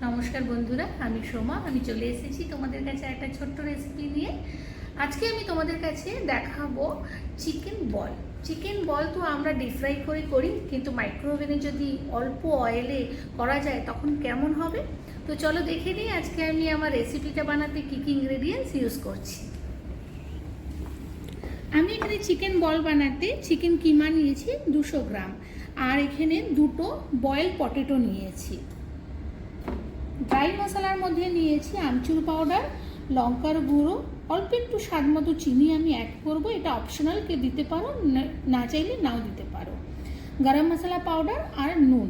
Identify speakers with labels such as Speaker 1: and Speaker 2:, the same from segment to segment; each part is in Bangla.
Speaker 1: নমস্কার বন্ধুরা, আমি সোমা। আমি চলে এসেছি তোমাদের কাছে একটা ছোট্ট রেসিপি নিয়ে। আজকে আমি তোমাদের কাছে দেখাবো চিকেন বল। চিকেন বল তো আমরা ডিপ ফ্রাই করে করি, কিন্তু মাইক্রোওভেনে যদি অল্প অয়েলে করা যায় তখন কেমন হবে। তো চলো দেখে নিই আজকে আমি আমার রেসিপিটা বানাতে কী কী ইনগ্রেডিয়েন্টস ইউজ করছি। আমি এখানে চিকেন বল বানাতে চিকেন কিমা নিয়েছি 200 গ্রাম, আর এখানে দুটো বয়েল পটেটো নিয়েছি। ড্রাই মশলার মধ্যে নিয়েছি আমচুর পাউডার, লঙ্কার গুঁড়ো, অল্প একটু স্বাদ মতো চিনি আমি অ্যাড করব। এটা অপশনাল, কে দিতে পারো, না চাইলে নাও দিতে পারো। গরম মশলা পাউডার আর নুন,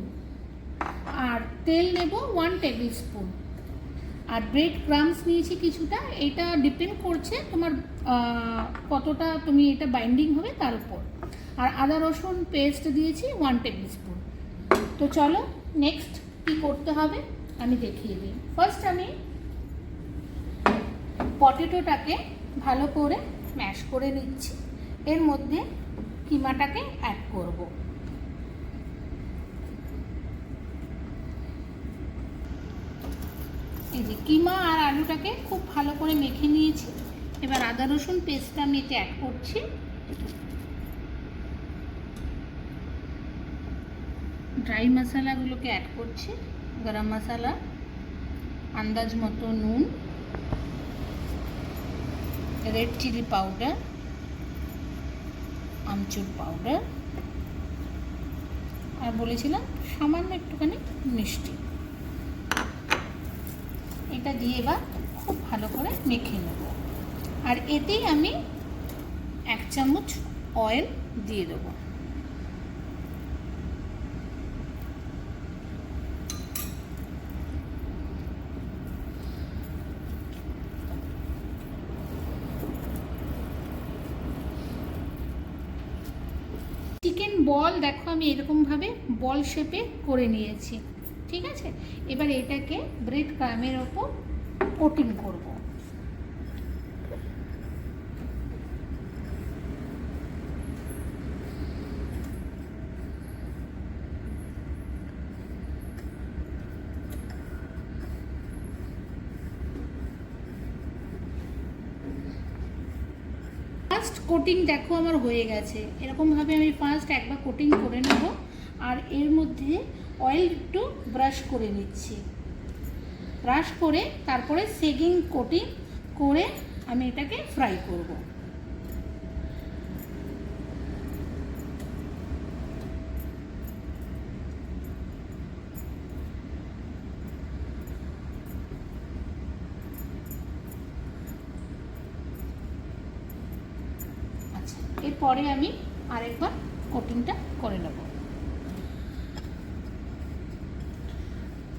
Speaker 1: আর তেল নেব 1 টেবিল স্পুন। আর ব্রেড ক্রামস নিয়েছি কিছুটা। এটা ডিপেন্ড করছে তোমার কতটা তুমি এটা বাইন্ডিং হবে তার উপর। আর আদা রসুন পেস্ট দিয়েছি 1 টেবিল স্পুন। তো চলো নেক্সট কী করতে হবে আমি দেখিয়ে দিই। ফার্স্ট আমি পটেটোটাকে ভালো করে ম্যাশ করে নিচ্ছি, এর মধ্যে কিমাটাকে অ্যাড করব। এই যে কিমা আর আলুটাকে খুব ভালো করে মেখে নিয়েছি। এবার আদা রসুন পেস্টটা আমি এতে অ্যাড করছি। ড্রাই মশলাগুলোকে অ্যাড করছি। গরম মশলা, আন্দাজ মতো নুন, রেড চিলি পাউডার, আমচুর পাউডার, আর বলেছিলাম সামান্য একটুখানি মিষ্টি। এটা দিয়ে এবার খুব ভালো করে মেখে নেব। আর এতেই আমি 1 চামচ অয়েল দিয়ে দেবো। চিকেন বল দেখো আমি এরকমভাবে বল শেপে করে নিয়েছি, ঠিক আছে। এবার এটাকে ব্রেড ক্রামের ওপর কোটিং করব। ফার্স্ট কোটিং দেখো আমার হয়ে গেছে। এরকমভাবে আমি ফার্স্ট একবার কোটিং করে নেব, আর এর মধ্যে অয়েল একটু ব্রাশ করে নিচ্ছি। ব্রাশ করে তারপরে সেকিং কোটিং করে আমি এটাকে ফ্রাই করব। এরপরে আমি আরেকবার কোটিংটা করে নেব।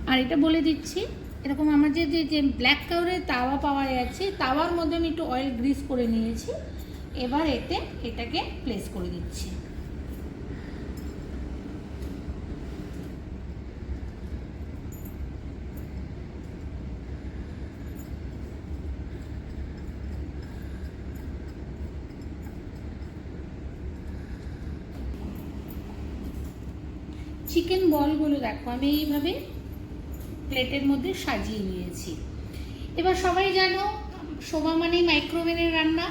Speaker 1: আর এটা বলে দিচ্ছি, এরকম আমার যে ব্ল্যাক কালারের তাওয়া পাওয়া যাচ্ছে, তাওয়ার মধ্যে আমি একটু অয়েল গ্রিস করে নিয়েছি। এবার এটাকে প্লেস করে দিচ্ছি। চিকেন বলগুলো দেখো আমি এইভাবে প্লেটের মধ্যে সাজিয়ে নিয়েছি। এবার সবাই জানো শোভা মানে মাইক্রোওভেনের রান্না।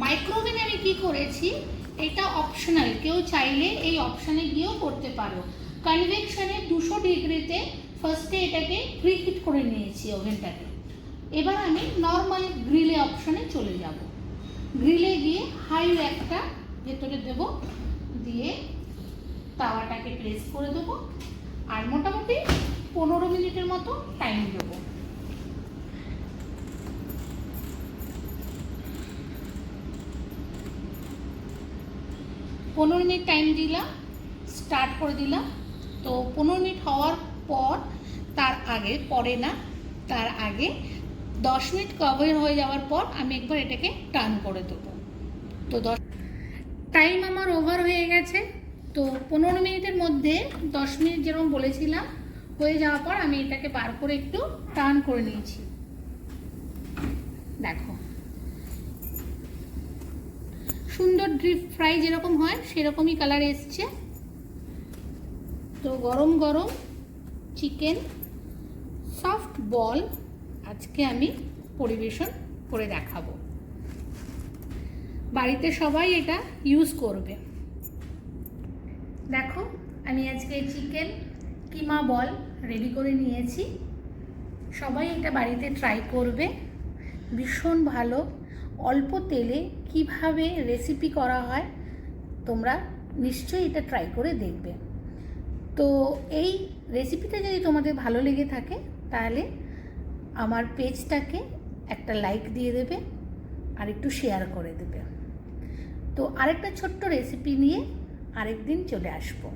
Speaker 1: মাইক্রোওভেনে আমি কি করেছি, এটা অপশনাল, কেউ চাইলে এই অপশানে গিয়েও করতে পারো। কনভেকশনে 200 ডিগ্রিতে ফার্স্টে এটাকে প্রিহিট করে নিয়েছি ওভেনটাকে। এবার আমি নর্মাল গ্রিলে অপশানে চলে যাব। গ্রিলে গিয়ে হাই একটা ভেতরে দেব, দিয়ে তাওয়াটাকে প্লেস করে দেবো। আর মোটামুটি 15 মিনিটের মতো টাইম দেবো। পনেরো মিনিট টাইম দিলাম, স্টার্ট করে দিলাম। তো 15 মিনিট হওয়ার পর, তার আগে 10 মিনিট কভার হয়ে যাওয়ার পর আমি একবার এটাকে টার্ন করে দেবো। তো টাইম আমার ওভার হয়ে গেছে। তো 15 মিনিটের মধ্যে 10 মিনিট যেরকম বলেছিলাম হয়ে যাওয়ার পর আমি এটাকে বার করে একটু টার্ন করে নিয়েছি। দেখো সুন্দর ডিপ ফ্রাই যেরকম হয় সেরকমই কালার এসছে। তো গরম গরম চিকেন সফট বল আজকে আমি পরিবেশন করে দেখাবো। বাড়িতে সবাই এটা ইউজ করবে। দেখো, আমি আজকে চিকেন কিমা বল রেডি করে নিয়েছি। সবাই এটা বাড়িতে ট্রাই করবে, ভীষণ ভালো। অল্প তেলে কিভাবে রেসিপি করা হয় তোমরা নিশ্চয়ই এটা ট্রাই করে দেখবে। তো এই রেসিপিটা যদি তোমাদের ভালো লেগে থাকে তাহলে আমার পেজটাকে একটা লাইক দিয়ে দেবে আর একটু শেয়ার করে দেবে। তো আরেকটা ছোট্ট রেসিপি নিয়ে আরেকদিন চলে আসবো।